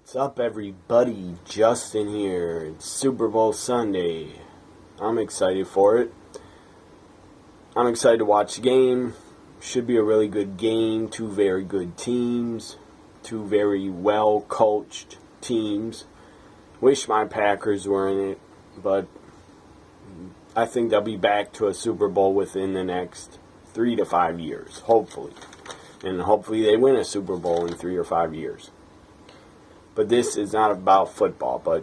What's up, everybody? Justin here. It's Super Bowl Sunday. I'm excited for it. I'm excited to watch the game. Should be a really good game. Two very good teams. Two very well-coached teams. Wish my Packers were in it, but I think they'll be back to a Super Bowl within the next 3 to 5 years, hopefully. And hopefully they win a Super Bowl in 3 or 5 years. But this is not about football. But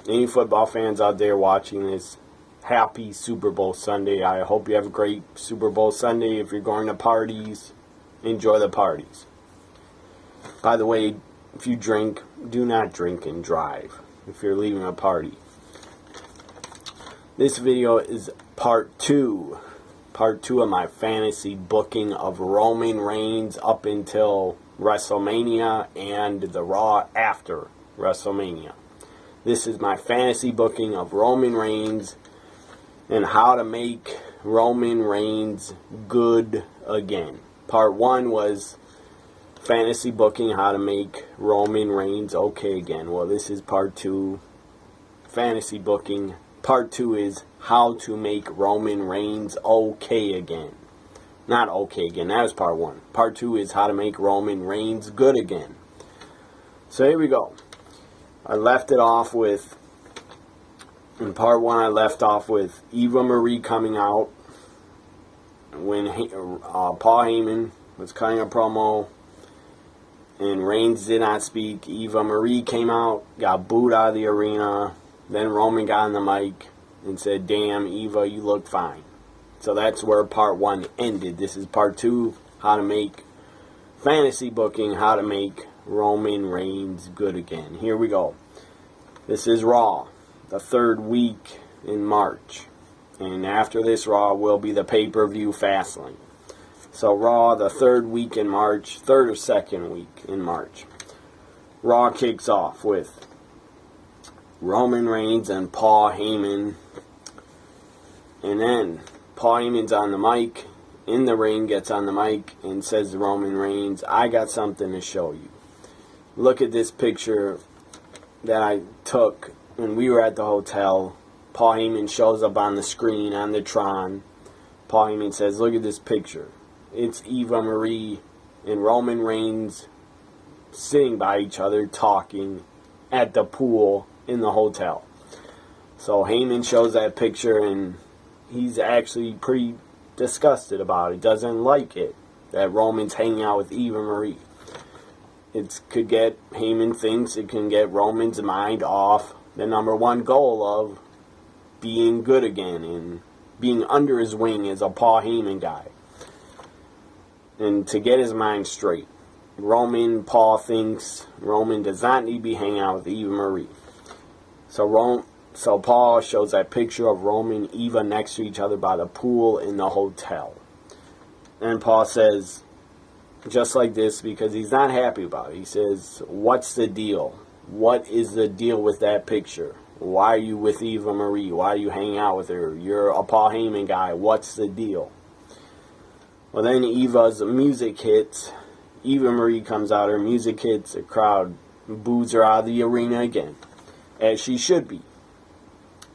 any football fans out there watching this, happy Super Bowl Sunday. I hope you have a great Super Bowl Sunday. If you're going to parties, enjoy the parties. By the way, if you drink, do not drink and drive if you're leaving a party. This video is part 2. Part 2 of my fantasy booking of Roman Reigns up until WrestleMania and the Raw after WrestleMania. This is my fantasy booking of Roman Reigns and how to make Roman Reigns good again. Part 1 was fantasy booking, how to make Roman Reigns okay again. Well, this is part 2, fantasy booking. Part 2 is how to make Roman Reigns okay again. Not okay again, that was part 1. Part 2 is how to make Roman Reigns good again. So here we go. I left it off with, in part 1 I left off with Eva Marie coming out when Paul Heyman was cutting a promo and Reigns did not speak. Eva Marie came out, got booed out of the arena. Then Roman got on the mic and said, "Damn, Eva, you look fine." So that's where part 1 ended. This is part 2, how to make fantasy booking, how to make Roman Reigns good again. Here we go. This is Raw, the 3rd week in March. And after this Raw will be the pay-per-view Fastlane. So Raw, the 3rd week in March, 3rd or 2nd week in March. Raw kicks off with Roman Reigns and Paul Heyman. And then Paul Heyman's on the mic, in the ring, gets on the mic and says to Roman Reigns, "I got something to show you. Look at this picture that I took when we were at the hotel." Paul Heyman shows up on the screen, on the Tron. Paul Heyman says, "Look at this picture. It's Eva Marie and Roman Reigns sitting by each other talking at the pool in the hotel." So Heyman shows that picture and he's actually pretty disgusted about it. Doesn't like it that Roman's hanging out with Eva Marie. Heyman thinks it can get Roman's mind off the number 1 goal of being good again and being under his wing as a Paul Heyman guy. And to get his mind straight, Paul thinks Roman does not need to be hanging out with Eva Marie. So Paul shows that picture of Roman and Eva next to each other by the pool in the hotel. And Paul says, just like this, because he's not happy about it, he says, "What's the deal? What is the deal with that picture? Why are you with Eva Marie? Why are you hanging out with her? You're a Paul Heyman guy. What's the deal?" Well, then Eva's music hits. Eva Marie comes out, her music hits, the crowd boos her out of the arena again, as she should be.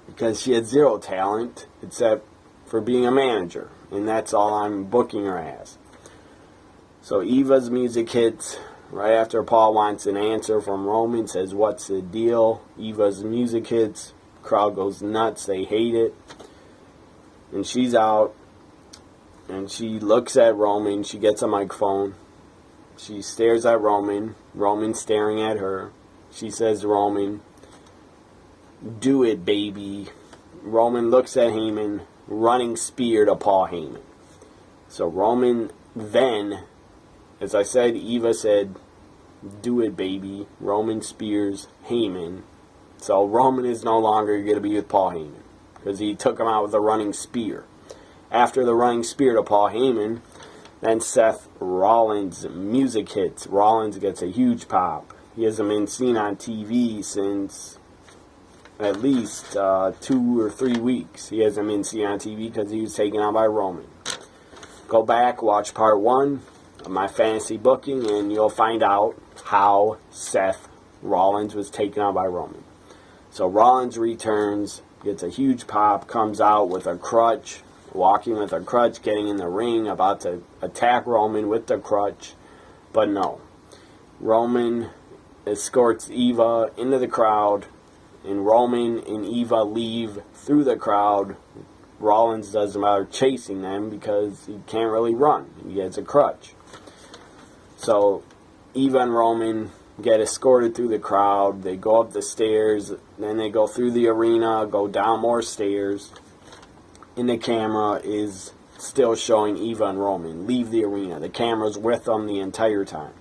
Because she had 0 talent except for being a manager. And that's all I'm booking her as. So Eva's music hits right after Paul wants an answer from Roman. Says, "What's the deal?" Eva's music hits. Crowd goes nuts. They hate it. And she's out. And she looks at Roman. She gets a microphone. She stares at Roman. Roman's staring at her. She says to Roman, "Do it, baby." Roman looks at Heyman, running spear to Paul Heyman. So Roman then, as I said, Eva said, "Do it, baby." Roman spears Heyman. So Roman is no longer going to be with Paul Heyman because he took him out with a running spear. After the running spear to Paul Heyman, then Seth Rollins' music hits. Rollins gets a huge pop. He hasn't been seen on TV since at least 2 or 3 weeks. He hasn't been seen on TV because he was taken out by Roman. Go back, watch part 1 of my fantasy booking, and you'll find out how Seth Rollins was taken out by Roman. So Rollins returns, gets a huge pop, comes out with a crutch, walking with a crutch, getting in the ring, about to attack Roman with the crutch. But no. Roman escorts Eva into the crowd, and Roman and Eva leave through the crowd. Rollins doesn't bother chasing them because he can't really run. He gets a crutch. So Eva and Roman get escorted through the crowd. They go up the stairs, then they go through the arena, go down more stairs, and the camera is still showing Eva and Roman leave the arena. The camera's with them the entire time.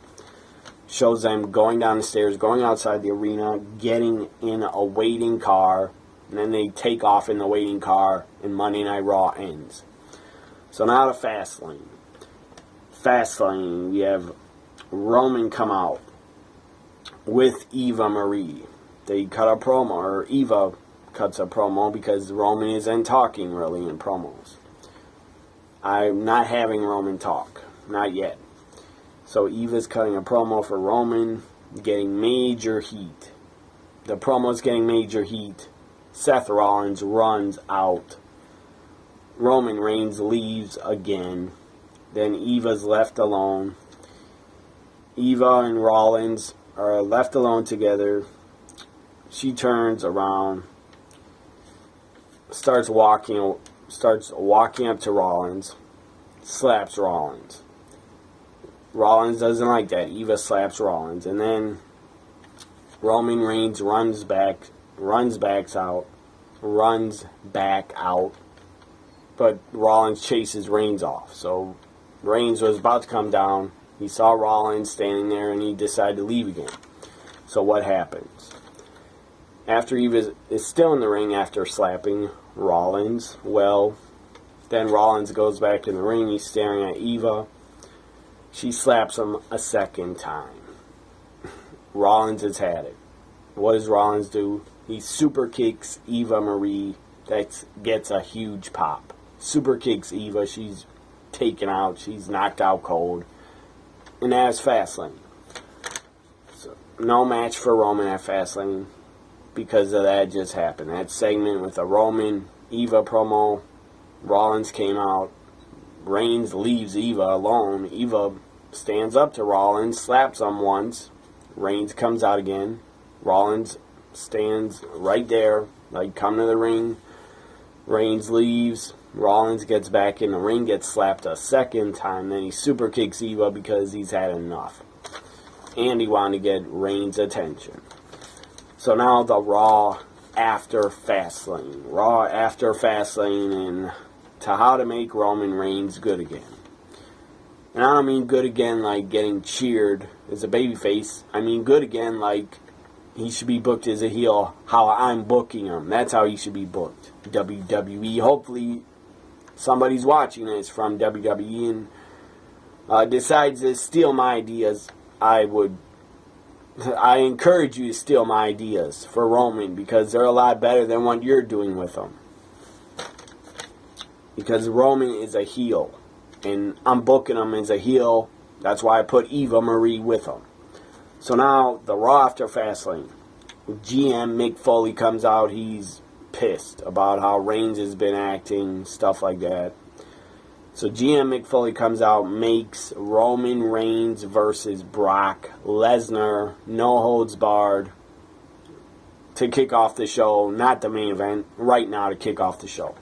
Shows them going down the stairs, going outside the arena, getting in a waiting car, and then they take off in the waiting car, and Monday Night Raw ends. So now to Fastlane. Fastlane, we have Roman come out with Eva Marie. They cut a promo, or Eva cuts a promo, because Roman isn't talking really in promos. I'm not having Roman talk. Not yet. So Eva's cutting a promo for Roman, getting major heat. The promo's getting major heat. Seth Rollins runs out. Roman Reigns leaves again. Then Eva's left alone. Eva and Rollins are left alone together. She turns around, starts walking up to Rollins, slaps Rollins. Rollins doesn't like that. Eva slaps Rollins, and then Roman Reigns runs back out, but Rollins chases Reigns off. So Reigns was about to come down. He saw Rollins standing there, and he decided to leave again. So what happens? After Eva is still in the ring after slapping Rollins, well, then Rollins goes back in the ring. He's staring at Eva. She slaps him a second time. Rollins has had it. What does Rollins do? He super kicks Eva Marie. That gets a huge pop. Super kicks Eva. She's taken out. She's knocked out cold. And that's Fastlane. So, no match for Roman at Fastlane because of that just happened. That segment with a Roman Eva promo. Rollins came out. Reigns leaves Eva alone. Eva stands up to Rollins, slaps him once. Reigns comes out again. Rollins stands right there, like, come to the ring. Reigns leaves. Rollins gets back in the ring, gets slapped a second time. Then he super kicks Eva because he's had enough. And he wanted to get Reigns' attention. So now the Raw after Fastlane. Raw after Fastlane, and to how to make Roman Reigns good again. And I don't mean good again like getting cheered as a babyface. I mean good again like he should be booked as a heel how I'm booking him. That's how he should be booked. WWE. Hopefully somebody's watching this from WWE and decides to steal my ideas. I encourage you to steal my ideas for Roman because they're a lot better than what you're doing with them. Because Roman is a heel. And I'm booking him as a heel. That's why I put Eva Marie with him. So now, the Raw after Fastlane. GM Mick Foley comes out. He's pissed about how Reigns has been acting. Stuff like that. So GM Mick Foley comes out. Makes Roman Reigns versus Brock Lesnar. No holds barred. To kick off the show. Not the main event. Right now to kick off the show.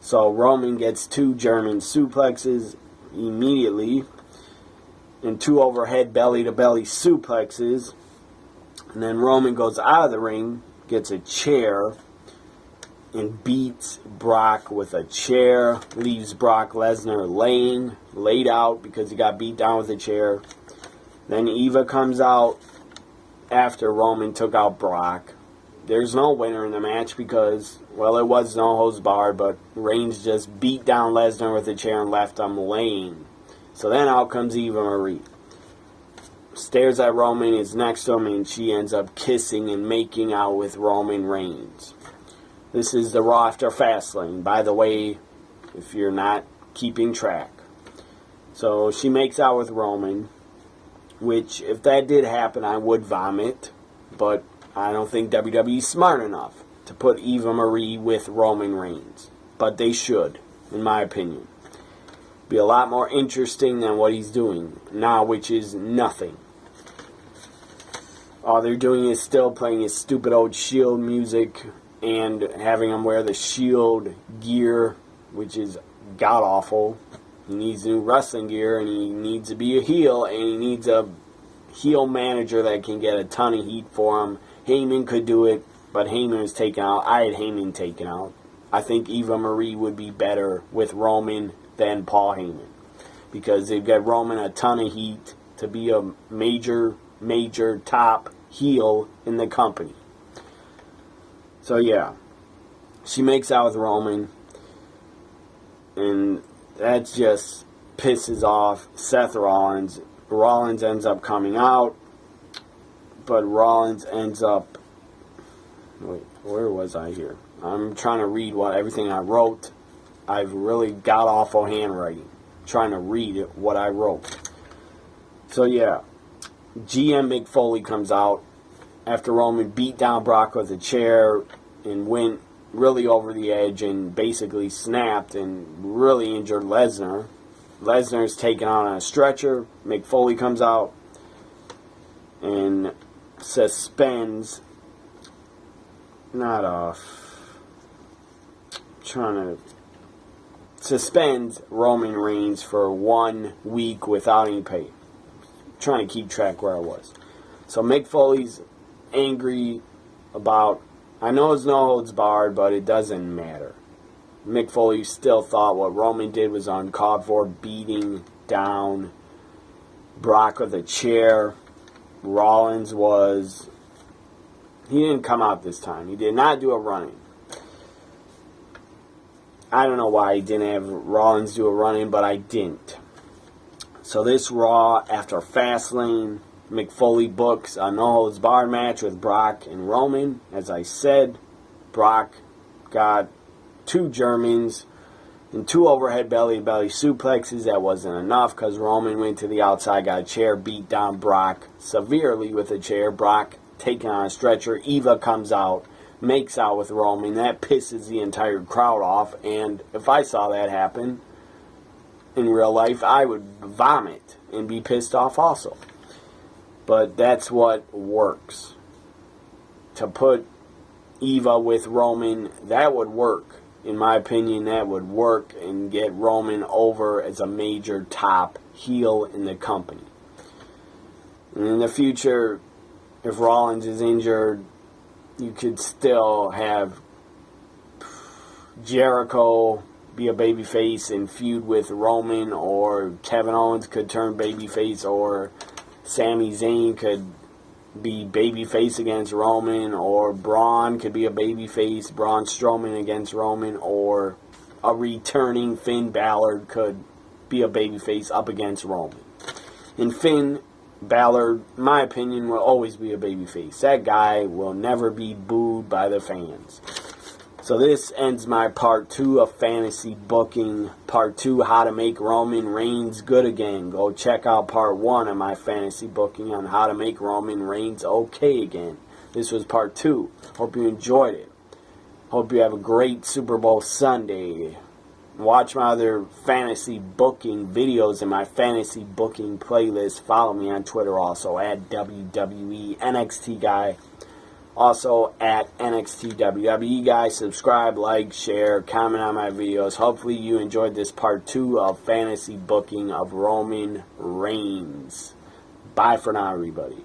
So Roman gets 2 German suplexes immediately. And 2 overhead belly-to-belly suplexes. And then Roman goes out of the ring, gets a chair, and beats Brock with a chair. Leaves Brock Lesnar laid out because he got beat down with a chair. Then Eva comes out after Roman took out Brock. There's no winner in the match because, well, it was no holds barred, but Reigns just beat down Lesnar with a chair and left him laying. So then out comes Eva Marie. Stares at Roman, is next to him, and she ends up kissing and making out with Roman Reigns. This is the Raw after Fastlane, by the way, if you're not keeping track. So she makes out with Roman, which, if that did happen, I would vomit. but I don't think WWE's smart enough to put Eva Marie with Roman Reigns. But they should, in my opinion. Be a lot more interesting than what he's doing now, which is nothing. All they're doing is still playing his stupid old Shield music and having him wear the Shield gear, which is god-awful. He needs new wrestling gear, and he needs to be a heel, and he needs a heel manager that can get a ton of heat for him. Heyman could do it, but Heyman was taken out. I had Heyman taken out. I think Eva Marie would be better with Roman than Paul Heyman, because they've got Roman a ton of heat to be a major top heel in the company. So yeah, she makes out with Roman, and that just pisses off Seth Rollins. Rollins ends up coming out, but Rollins ends up... Wait, where was I here? I'm trying to read everything I wrote. I've really got awful handwriting trying to read what I wrote. So yeah, GM Mick Foley comes out after Roman beat down Brock with a chair and went really over the edge and basically snapped and really injured Lesnar. Lesnar's taken out on a stretcher. Mick Foley comes out and suspends, suspends Roman Reigns for 1 week without any pay. Trying to keep track where I was. So Mick Foley's angry about, I know it's no holds barred, but it doesn't matter. Mick Foley still thought what Roman did was uncalled for, beating down Brock with a chair. Rollins was... He didn't come out this time. He did not do a run-in. I don't know why he didn't have Rollins do a run-in, but I didn't. So this Raw, after Fastlane, Mick Foley books a no-holds-barred match with Brock and Roman. As I said, Brock got 2 Germans and 2 overhead belly-to-belly suplexes. That wasn't enough because Roman went to the outside, got a chair, beat down Brock severely with a chair. Brock taken on a stretcher. Eva comes out, makes out with Roman. That pisses the entire crowd off, and if I saw that happen in real life, I would vomit and be pissed off also. But that's what works. To put Eva with Roman, that would work. In my opinion, that would work and get Roman over as a major top heel in the company. And in the future, if Rollins is injured, you could still have Jericho be a babyface and feud with Roman, or Kevin Owens could turn babyface, or Sami Zayn could be babyface against Roman, or Braun could be a babyface, Braun Strowman against Roman, or a returning Finn Balor could be a babyface up against Roman. And Finn Balor, in my opinion, will always be a babyface. That guy will never be booed by the fans. So this ends my part 2 of fantasy booking. Part 2, how to make Roman Reigns good again. Go check out part 1 of my fantasy booking on how to make Roman Reigns okay again. This was part 2. Hope you enjoyed it. Hope you have a great Super Bowl Sunday. Watch my other fantasy booking videos in my fantasy booking playlist. Follow me on Twitter also at WWE NXT Guy. Also at NXT WWE Guy. Subscribe, like, share, comment on my videos. Hopefully you enjoyed this part 2 of fantasy booking of Roman Reigns. Bye for now, everybody.